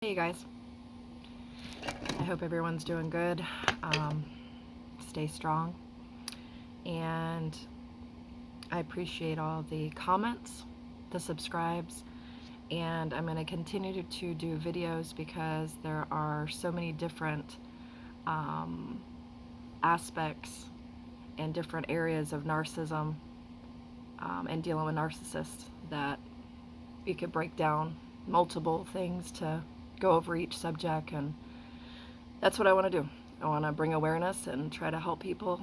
Hey guys, I hope everyone's doing good. Stay strong, and I appreciate all the comments, the subscribes, and I'm going to continue to do videos because there are so many different um, aspects and different areas of narcissism and dealing with narcissists that you could break down multiple things to go over each subject, and that's what I want to do. I want to bring awareness and try to help people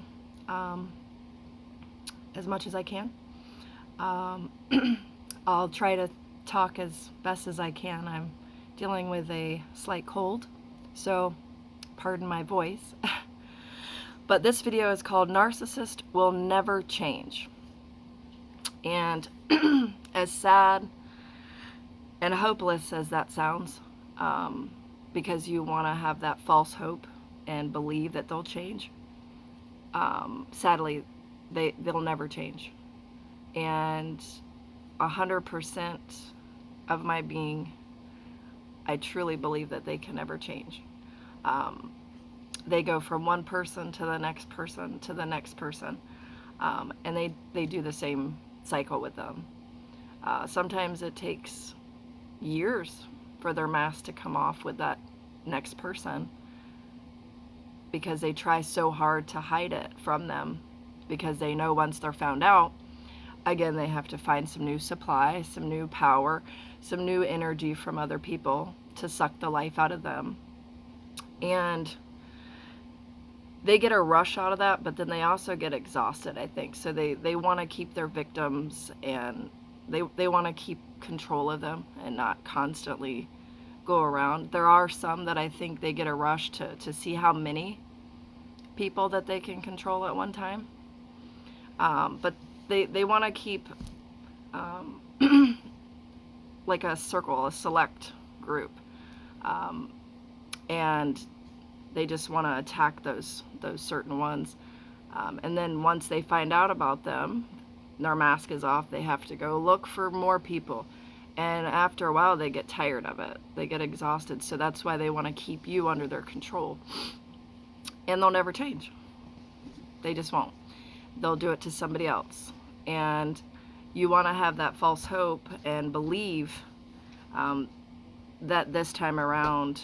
um, as much as I can. Um, I'll try to talk as best as I can. I'm dealing with a slight cold, so pardon my voice. But this video is called Narcissist Will Never Change. And as sad and hopeless as that sounds, because you want to have that false hope and believe that they'll change, sadly, they'll never change. And 100% of my being, I truly believe that they can never change. They go from one person to the next person to the next person, and they do the same cycle with them. Sometimes it takes years for their mask to come off with that next person, because they try so hard to hide it from them, because they know once they're found out, again, they have to find some new supply, some new power, some new energy from other people to suck the life out of them. And they get a rush out of that, but then they also get exhausted, I think. So they want to keep their victims, and they want to keep control of them and not constantly go around. There are some that I think they get a rush to see how many people that they can control at one time. But they want to keep like a circle, a select group. And they just want to attack those certain ones. And then once they find out about them, their mask is off, they have to go look for more people. And after a while, they get tired of it. They get exhausted. So that's why they want to keep you under their control. And they'll never change. They just won't. They'll do it to somebody else. And you want to have that false hope and believe that this time around,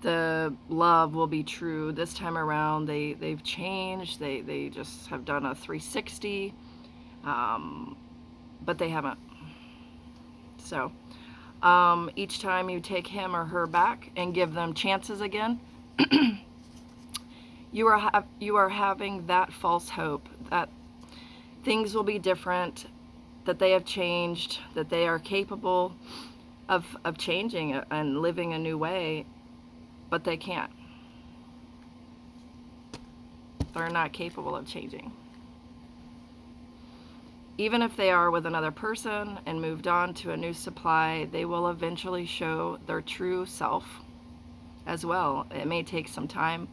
the love will be true. This time around, they've changed. They just have done a 360, but they haven't. So each time you take him or her back and give them chances again, you are having that false hope that things will be different, that they have changed, that they are capable of changing and living a new way, but they can't. They're not capable of changing. Even if they are with another person and moved on to a new supply, they will eventually show their true self as well. It may take some time.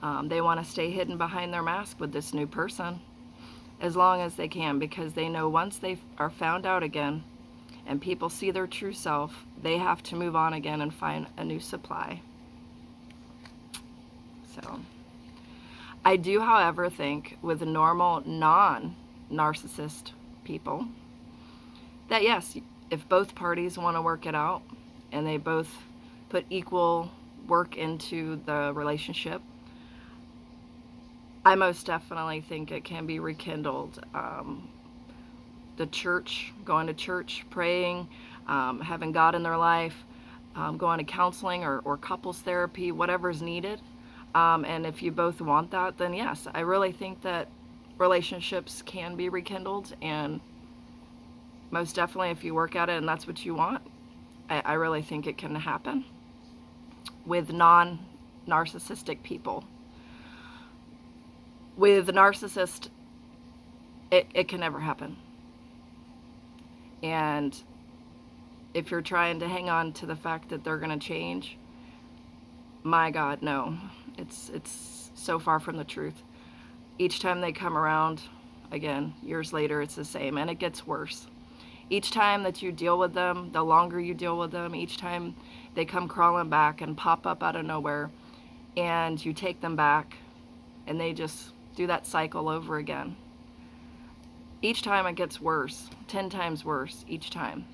They want to stay hidden behind their mask with this new person as long as they can, because they know once they are found out again and people see their true self, they have to move on again and find a new supply. So I do, however, think with normal non-narcissist people that yes, if both parties want to work it out and they both put equal work into the relationship, I most definitely think it can be rekindled. The church, going to church, praying, having God in their life, going to counseling or couples therapy, whatever's needed. And if you both want that, then yes, I really think that relationships can be rekindled. And most definitely, if you work at it and that's what you want, I really think it can happen with non-narcissistic people. With the narcissist, it can never happen. And if you're trying to hang on to the fact that they're going to change, my God, no. It's so far from the truth. Each time they come around, again, years later, it's the same, and it gets worse. Each time that you deal with them, the longer you deal with them, each time they come crawling back and pop up out of nowhere, and you take them back, and they just do that cycle over again. Each time it gets worse, 10 times worse each time.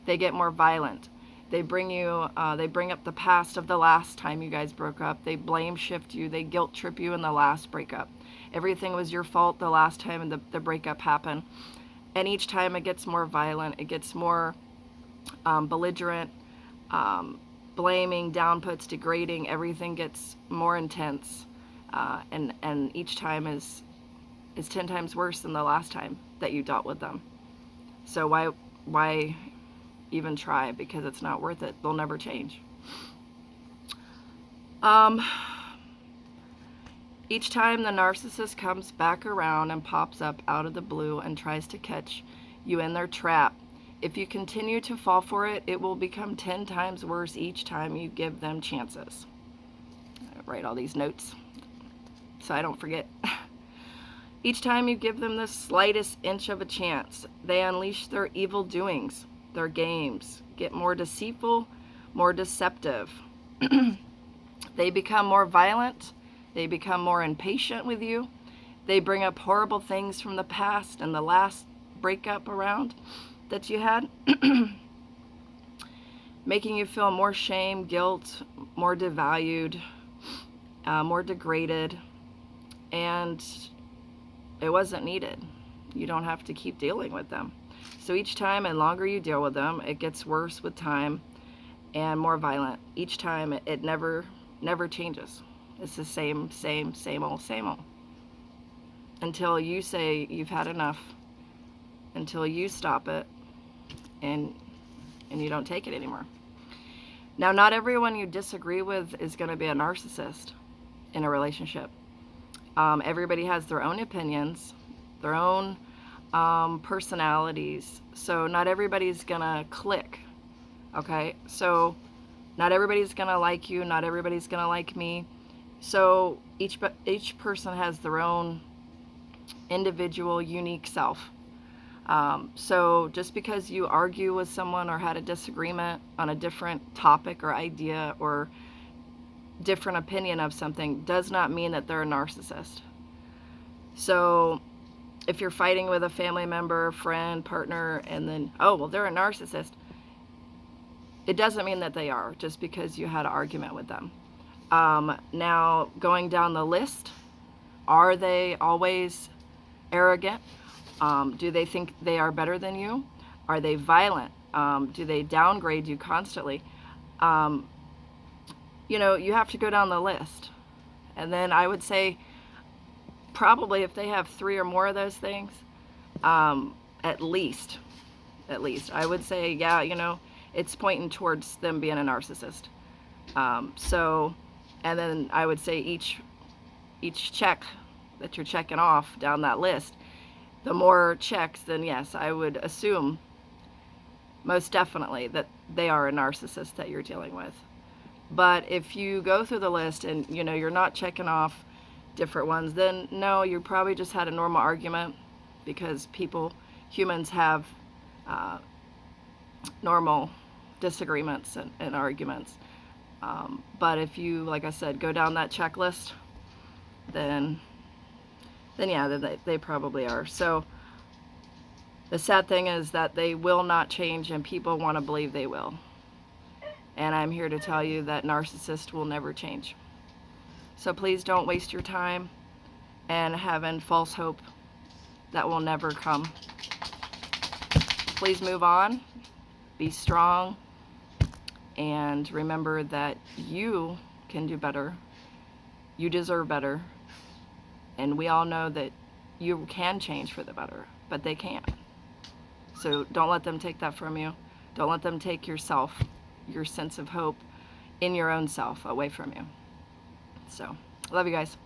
They get more violent. They bring up the past of the last time you guys broke up. They blame shift you. They guilt trip you in the last breakup. Everything was your fault the last time the breakup happened. And each time it gets more violent. It gets more belligerent, blaming, downputs, degrading. Everything gets more intense. And each time is 10 times worse than the last time that you dealt with them. So why even try? Because it's not worth it. They'll never change. Each time the narcissist comes back around and pops up out of the blue and tries to catch you in their trap, if you continue to fall for it, it will become 10 times worse each time you give them chances. I write all these notes so I don't forget. Each time you give them the slightest inch of a chance, they unleash their evil doings, their games, get more deceitful, more deceptive. They become more violent. They become more impatient with you. They bring up horrible things from the past and the last breakup around that you had, making you feel more shame, guilt, more devalued, more degraded, and it wasn't needed. You don't have to keep dealing with them. So each time, and longer you deal with them, it gets worse with time and more violent. Each time, it never changes. It's the same old. Until you say you've had enough, until you stop it, and you don't take it anymore. Now, not everyone you disagree with is going to be a narcissist in a relationship. Everybody has their own opinions, their own personalities. So not everybody's going to click. Okay? So not everybody's going to like you. Not everybody's going to like me. So each person has their own individual, unique self. So just because you argue with someone or had a disagreement on a different topic or idea or different opinion of something does not mean that they're a narcissist. So if you're fighting with a family member, friend, partner, and then, oh, well, they're a narcissist, it doesn't mean that they are just because you had an argument with them. Now, going down the list, are they always arrogant? Do they think they are better than you? Are they violent? Do they downgrade you constantly? You have to go down the list. And then I would say probably if they have 3 or more of those things, at least, I would say, yeah, it's pointing towards them being a narcissist. And then I would say each check that you're checking off down that list, the more checks, then yes, I would assume most definitely that they are a narcissist that you're dealing with. But if you go through the list and you're not checking off different ones, then no, you probably just had a normal argument, because humans have normal disagreements and arguments. But if you, like I said, go down that checklist, then yeah, they probably are. So the sad thing is that they will not change, and people want to believe they will. And I'm here to tell you that narcissists will never change. So please don't waste your time and having false hope that will never come. Please move on, be strong, and remember that you can do better. You deserve better. And we all know that you can change for the better, but they can't. So don't let them take that from you. Don't let them take yourself, your sense of hope in your own self away from you. So, love you guys.